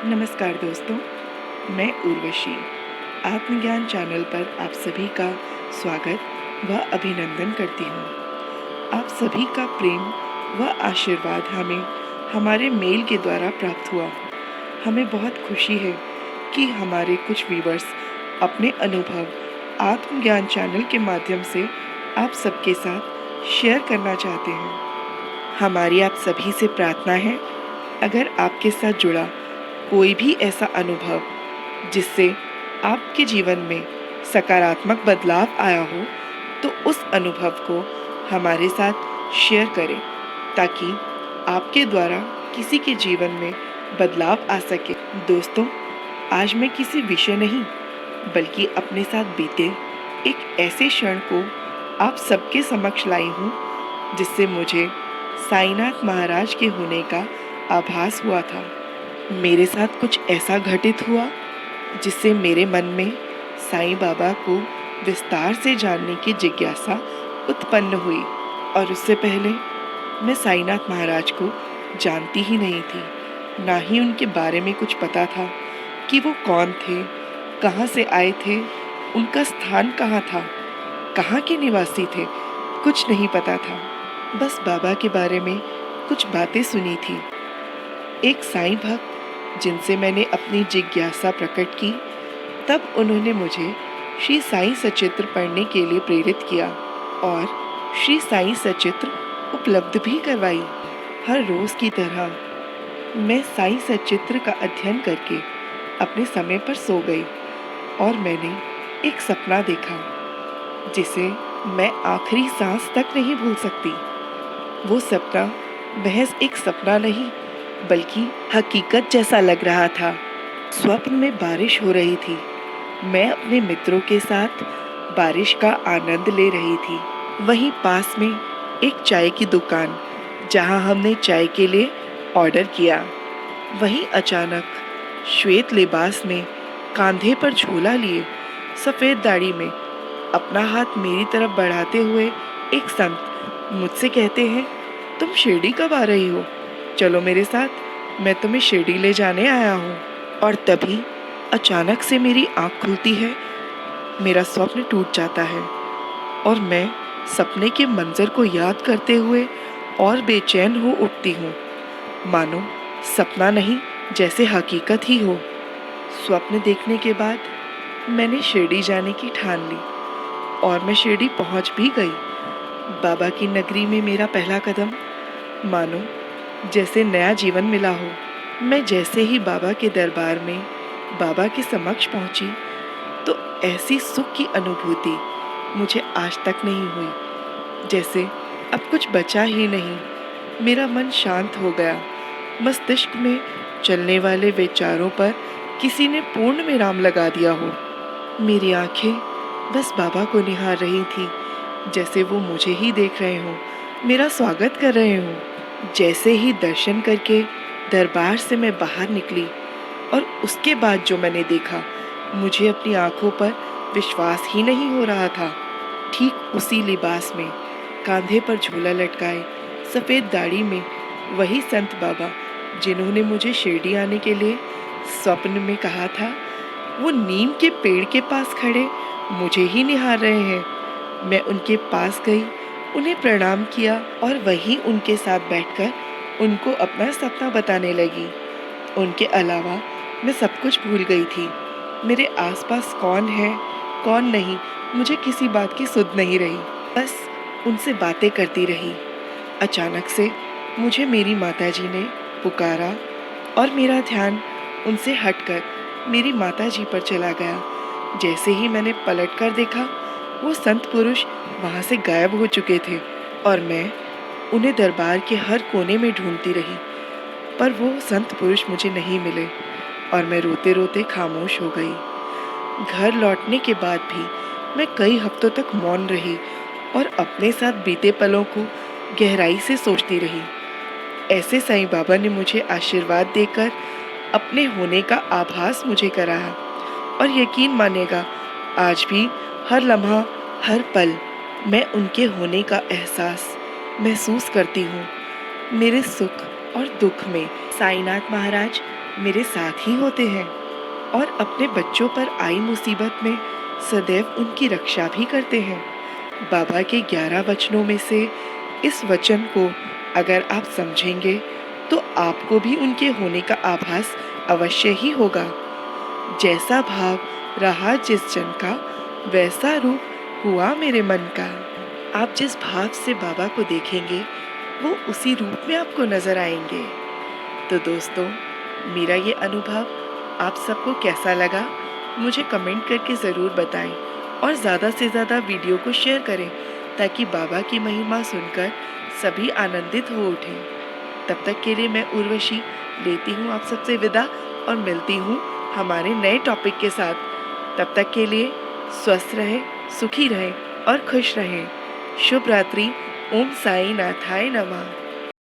नमस्कार दोस्तों, मैं उर्वशी आत्मज्ञान चैनल पर आप सभी का स्वागत व अभिनंदन करती हूँ। आप सभी का प्रेम व आशीर्वाद हमें हमारे मेल के द्वारा प्राप्त हुआ। हमें बहुत खुशी है कि हमारे कुछ व्यूवर्स अपने अनुभव आत्मज्ञान चैनल के माध्यम से आप सबके साथ शेयर करना चाहते हैं। हमारी आप सभी से प्रार्थना है, अगर आपके साथ जुड़ा कोई भी ऐसा अनुभव जिससे आपके जीवन में सकारात्मक बदलाव आया हो, तो उस अनुभव को हमारे साथ शेयर करें ताकि आपके द्वारा किसी के जीवन में बदलाव आ सके। दोस्तों, आज मैं किसी विषय नहीं बल्कि अपने साथ बीते एक ऐसे क्षण को आप सबके समक्ष लाई हूँ जिससे मुझे साईनाथ महाराज के होने का आभास हुआ था। मेरे साथ कुछ ऐसा घटित हुआ जिससे मेरे मन में साईं बाबा को विस्तार से जानने की जिज्ञासा उत्पन्न हुई। और उससे पहले मैं साईनाथ महाराज को जानती ही नहीं थी, ना ही उनके बारे में कुछ पता था कि वो कौन थे, कहाँ से आए थे, उनका स्थान कहाँ था, कहाँ के निवासी थे, कुछ नहीं पता था। बस बाबा के बारे में कुछ बातें सुनी थी। एक साईं भक्त जिनसे मैंने अपनी जिज्ञासा प्रकट की, तब उन्होंने मुझे श्री साईं सचित्र पढ़ने के लिए प्रेरित किया और श्री साईं सचित्र उपलब्ध भी करवाई। हर रोज की तरह मैं साईं सचित्र का अध्ययन करके अपने समय पर सो गई और मैंने एक सपना देखा जिसे मैं आखिरी सांस तक नहीं भूल सकती। वो सपना महज एक सपना नहीं बल्कि हकीकत जैसा लग रहा था। स्वप्न में बारिश हो रही थी। मैं अपने मित्रों के साथ बारिश का आनंद ले रही थी। वहीं पास में एक चाय की दुकान, जहां हमने चाय के लिए ऑर्डर किया, वहीं अचानक श्वेत लिबास में, कांधे पर झोला लिए, सफ़ेद दाढ़ी में, अपना हाथ मेरी तरफ बढ़ाते हुए एक संत मुझसे कहते हैं, तुम शिरडी कब आ रही हो? चलो मेरे साथ, मैं तुम्हें शिरडी ले जाने आया हूँ। और तभी अचानक से मेरी आँख खुलती है, मेरा स्वप्न टूट जाता है और मैं सपने के मंजर को याद करते हुए और बेचैन हो उठती हूँ, मानो सपना नहीं जैसे हकीकत ही हो। स्वप्न देखने के बाद मैंने शिरडी जाने की ठान ली और मैं शिरडी पहुँच भी गई। बाबा की नगरी में मेरा पहला कदम, मानो जैसे नया जीवन मिला हो। मैं जैसे ही बाबा के दरबार में बाबा के समक्ष पहुंची, तो ऐसी सुख की अनुभूति मुझे आज तक नहीं हुई, जैसे अब कुछ बचा ही नहीं। मेरा मन शांत हो गया। मस्तिष्क में चलने वाले विचारों पर किसी ने पूर्ण विराम लगा दिया हो। मेरी आंखें बस बाबा को निहार रही थी, जैसे वो मुझे ही देख रहे हों, मेरा स्वागत कर रहे हों। जैसे ही दर्शन करके दरबार से मैं बाहर निकली और उसके बाद जो मैंने देखा, मुझे अपनी आंखों पर विश्वास ही नहीं हो रहा था। ठीक उसी लिबास में, कांधे पर झोला लटकाए, सफ़ेद दाढ़ी में, वही संत बाबा जिन्होंने मुझे शिरडी आने के लिए स्वप्न में कहा था, वो नीम के पेड़ के पास खड़े मुझे ही निहार रहे हैं। मैं उनके पास गई, उन्हें प्रणाम किया और वहीं उनके साथ बैठकर उनको अपना सपना बताने लगी। उनके अलावा मैं सब कुछ भूल गई थी। मेरे आसपास कौन है, कौन नहीं, मुझे किसी बात की सुध नहीं रही। बस उनसे बातें करती रही। अचानक से मुझे मेरी माताजी ने पुकारा और मेरा ध्यान उनसे हटकर मेरी माताजी पर चला गया। जैसे ही मैंने पलटकर देखा, वो संत पुरुष वहाँ से गायब हो चुके थे और मैं उन्हें दरबार के हर कोने में ढूंढती रही, पर वो संत पुरुष मुझे नहीं मिले और मैं रोते रोते खामोश हो गई। घर लौटने के बाद भी मैं कई हफ्तों तक मौन रही और अपने साथ बीते पलों को गहराई से सोचती रही। ऐसे साईं बाबा ने मुझे आशीर्वाद देकर अपने होने का आभास मुझे कराया और यकीन मानेगा, आज भी हर लम्हा, हर पल मैं उनके होने का एहसास महसूस करती हूँ। मेरे सुख और दुख में साईनाथ महाराज मेरे साथ ही होते हैं और अपने बच्चों पर आई मुसीबत में सदैव उनकी रक्षा भी करते हैं। बाबा के 11 वचनों में से इस वचन को अगर आप समझेंगे तो आपको भी उनके होने का आभास अवश्य ही होगा। जैसा भाव रहा जिस जन का, वैसा रूप हुआ मेरे मन का। आप जिस भाव से बाबा को देखेंगे वो उसी रूप में आपको नजर आएंगे। तो दोस्तों, मेरा ये अनुभव आप सबको कैसा लगा मुझे कमेंट करके ज़रूर बताएं और ज़्यादा से ज़्यादा वीडियो को शेयर करें ताकि बाबा की महिमा सुनकर सभी आनंदित हो उठें। तब तक के लिए मैं उर्वशी लेती हूँ आप सबसे विदा और मिलती हूँ हमारे नए टॉपिक के साथ। तब तक के लिए स्वस्थ रहें, सुखी रहें और खुश रहें। शुभ रात्रि। ओम साई नाथाय नमः।